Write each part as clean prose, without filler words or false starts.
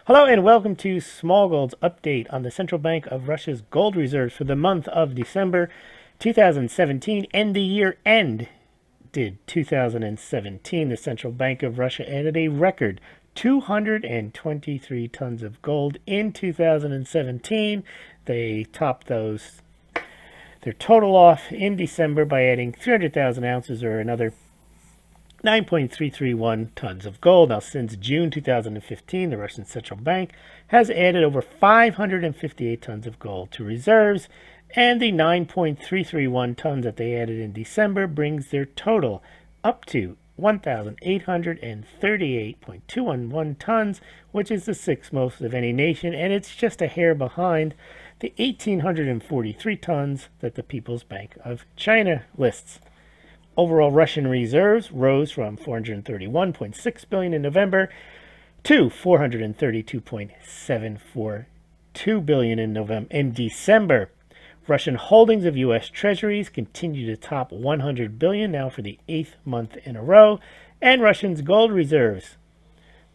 Hello and welcome to Smaulgld's update on the Central Bank of Russia's gold reserves for the month of December 2017 and the year ended 2017. The Central Bank of Russia added a record 223 tons of gold in 2017. They topped their total off in December by adding 300,000 ounces or another 9.331 tons of gold. Now, since June 2015, the Russian Central Bank has added over 558 tons of gold to reserves, and the 9.331 tons that they added in December brings their total up to 1,838.211 tons, which is the sixth most of any nation, and it's just a hair behind the 1,843 tons that the People's Bank of China lists. Overall Russian reserves rose from 431.6 billion in November to 432.742 billion in December. Russian holdings of U.S. Treasuries continue to top 100 billion now for the 8th month in a row, and Russia's gold reserves,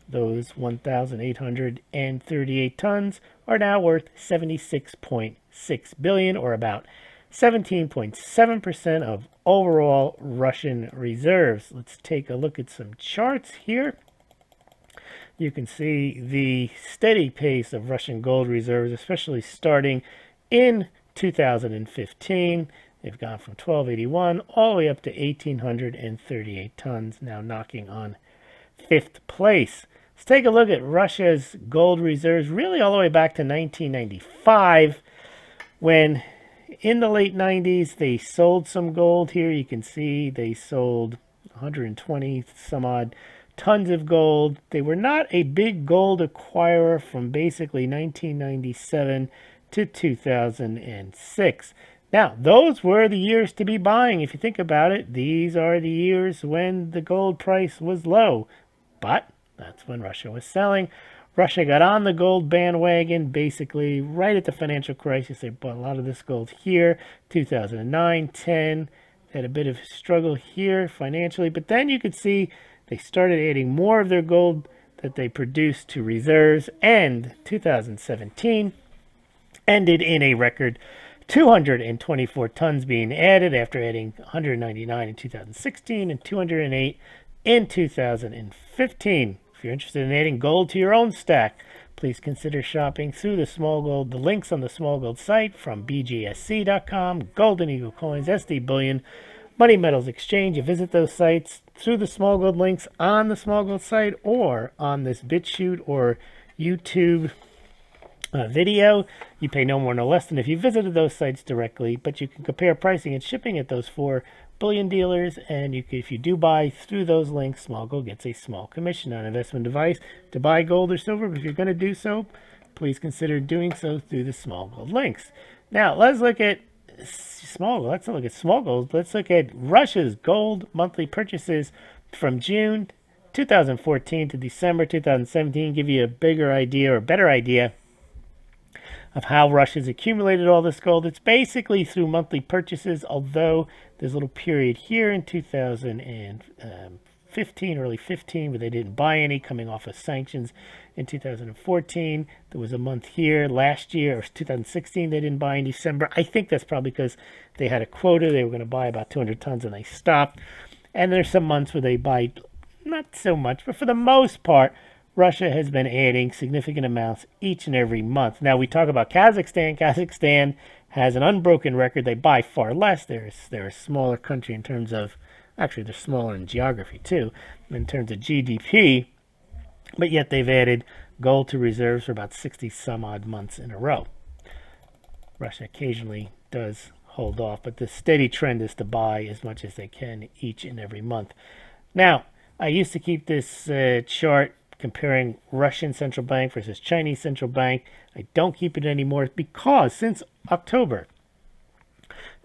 those 1,838 tons, are now worth 76.6 billion, or about 17.7% of overall Russian reserves. Let's take a look at some charts here. You can see the steady pace of Russian gold reserves, especially starting in 2015. They've gone from 1281 all the way up to 1,838 tons, now knocking on 5th place. Let's take a look at Russia's gold reserves, really all the way back to 1995, when in the late 90s, they sold some gold here. You can see they sold 120 some odd tons of gold. They were not a big gold acquirer from basically 1997 to 2006. Now, those were the years to be buying. If you think about it, these are the years when the gold price was low. But that's when Russia was selling. Russia got on the gold bandwagon basically right at the financial crisis. They bought a lot of this gold here, 2009, 10. They had a bit of struggle here financially, but then you could see they started adding more of their gold that they produced to reserves, and 2017 ended in a record 224 tons being added after adding 199 in 2016 and 208 in 2015. If you're interested in adding gold to your own stack, please consider shopping through the Smaulgld. The links on the Smaulgld site from bgsc.com, Golden Eagle Coins, SD Bullion, Money Metals Exchange. You visit those sites through the Smaulgld links on the Smaulgld site or on this BitChute or YouTube video. You pay no more no less than if you visited those sites directly, but you can compare pricing and shipping at those 4 bullion dealers, and if you do buy through those links, Smaulgld gets a small commission on investment device to buy gold or silver. But if you're going to do so, please consider doing so through the Smaulgld links. Now, let's look at Smaulgld. Let's look at Russia's gold monthly purchases from June 2014 to December 2017. Give you a bigger idea or better idea of how Russia's accumulated all this gold. It's basically through monthly purchases, although there's a little period here in 2015, early 15, where they didn't buy any, coming off of sanctions in 2014. There was a month here last year, or 2016, they didn't buy in December. I think that's probably because they had a quota. They were going to buy about 200 tons, and they stopped. And there's some months where they buy not so much, but for the most part, Russia has been adding significant amounts each and every month. Now, we talk about Kazakhstan. Kazakhstan has an unbroken record. They buy far less. They're a smaller country in terms of, actually, they're smaller in geography, too, in terms of GDP. But yet they've added gold to reserves for about 60 some odd months in a row. Russia occasionally does hold off, but the steady trend is to buy as much as they can each and every month. Now, I used to keep this chart comparing Russian central bank versus Chinese central bank. I don't keep it anymore because since October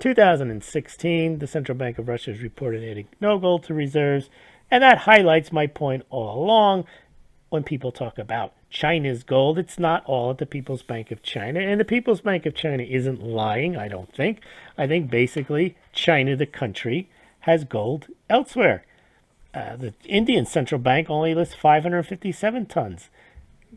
2016, the Central Bank of Russia has reported adding no gold to reserves, and that highlights my point all along. When people talk about China's gold, it's not all at the People's Bank of China, and the People's Bank of China isn't lying, I don't think. I think basically China, the country, has gold elsewhere. The Indian central bank only lists 557 tons.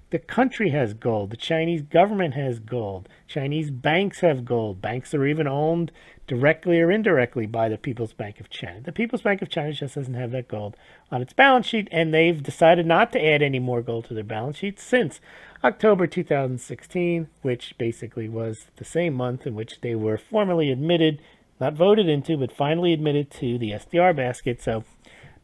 The country has gold. The Chinese government has gold. Chinese banks have gold. Banks are even owned directly or indirectly by the People's Bank of China. The People's Bank of China just doesn't have that gold on its balance sheet, and they've decided not to add any more gold to their balance sheet since October 2016, which basically was the same month in which they were formally admitted, not voted into, but finally admitted to the SDR basket. So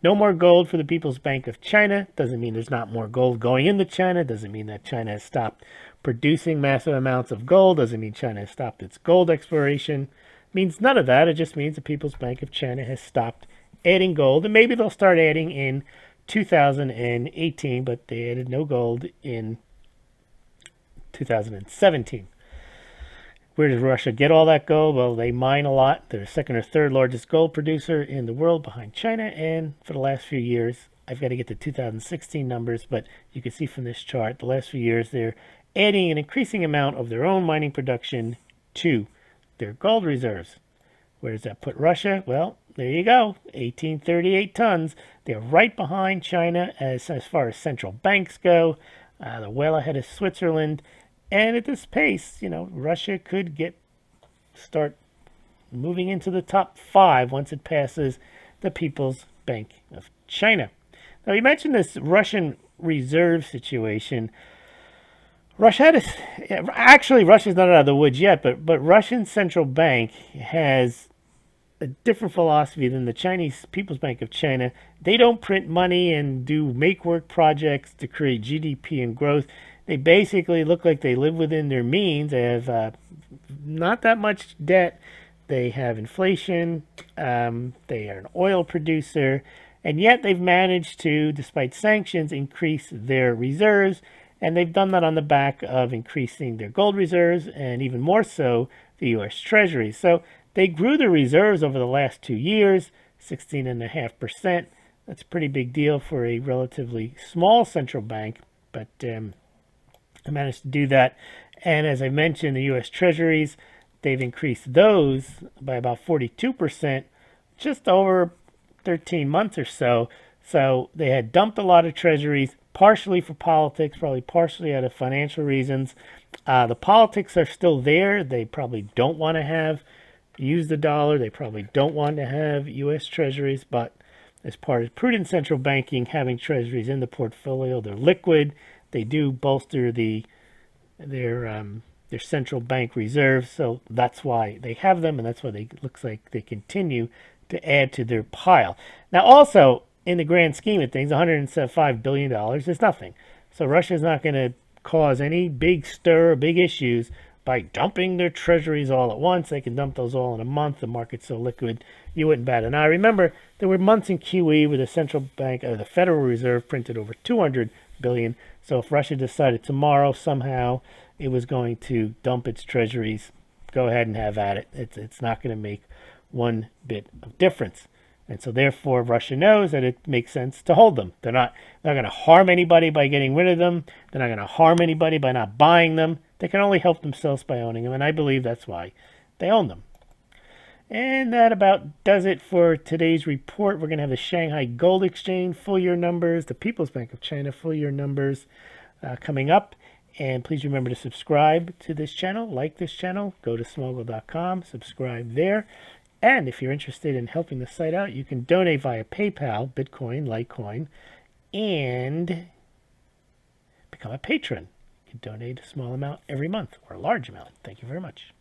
no more gold for the People's Bank of China. Doesn't mean there's not more gold going into China. Doesn't mean that China has stopped producing massive amounts of gold. Doesn't mean China has stopped its gold exploration. It means none of that. It just means the People's Bank of China has stopped adding gold. And maybe they'll start adding in 2018, but they added no gold in 2017. Where does Russia get all that gold? Well, they mine a lot. They're the second or third largest gold producer in the world behind China. And for the last few years, I've got to get the 2016 numbers, but you can see from this chart, the last few years, they're adding an increasing amount of their own mining production to their gold reserves. Where does that put Russia? Well, there you go, 1838 tons. They're right behind China as far as central banks go. They're well ahead of Switzerland. And at this pace, you know, Russia could start moving into the top 5 once it passes the People's Bank of China. Now, you mentioned this Russian reserve situation. Russia's not out of the woods yet, but Russian central bank has a different philosophy than the Chinese People's Bank of China. They don't print money and do make-work projects to create GDP and growth. They basically look like they live within their means. They have not that much debt. They have inflation. They are an oil producer. And yet they've managed to, despite sanctions, increase their reserves. And they've done that on the back of increasing their gold reserves and even more so the U.S. Treasury. So they grew their reserves over the last 2 years, 16.5%. That's a pretty big deal for a relatively small central bank. But I managed to do that. And as I mentioned, the U.S. Treasuries, they've increased those by about 42% just over 13 months or so. So they had dumped a lot of treasuries, partially for politics, probably partially out of financial reasons. The politics are still there. They probably don't want to use the dollar. They probably don't want to have U.S. treasuries, but as part of prudent central banking, having treasuries in the portfolio, they're liquid. They do bolster their central bank reserves, so that's why they have them, and that's why it looks like they continue to add to their pile. Now, also, in the grand scheme of things, $105 billion is nothing. So Russia's not going to cause any big stir, big issues by dumping their treasuries all at once. They can dump those all in a month. The market's so liquid, you wouldn't bat an eye. Remember, there were months in QE where the central bank, or the Federal Reserve, printed over $200 billion. So if Russia decided tomorrow somehow it was going to dump its treasuries, go ahead and have at it. It's not going to make one bit of difference. And so therefore Russia knows that it makes sense to hold them. They're not going to harm anybody by getting rid of them. They're not going to harm anybody by not buying them. They can only help themselves by owning them, and I believe that's why they own them. And that about does it for today's report. We're going to have the Shanghai Gold Exchange full-year numbers, the People's Bank of China full-year numbers coming up. And please remember to subscribe to this channel, like this channel, go to Smaulgld.com, subscribe there. And if you're interested in helping the site out, you can donate via PayPal, Bitcoin, Litecoin, and become a patron. You can donate a small amount every month, or a large amount. Thank you very much.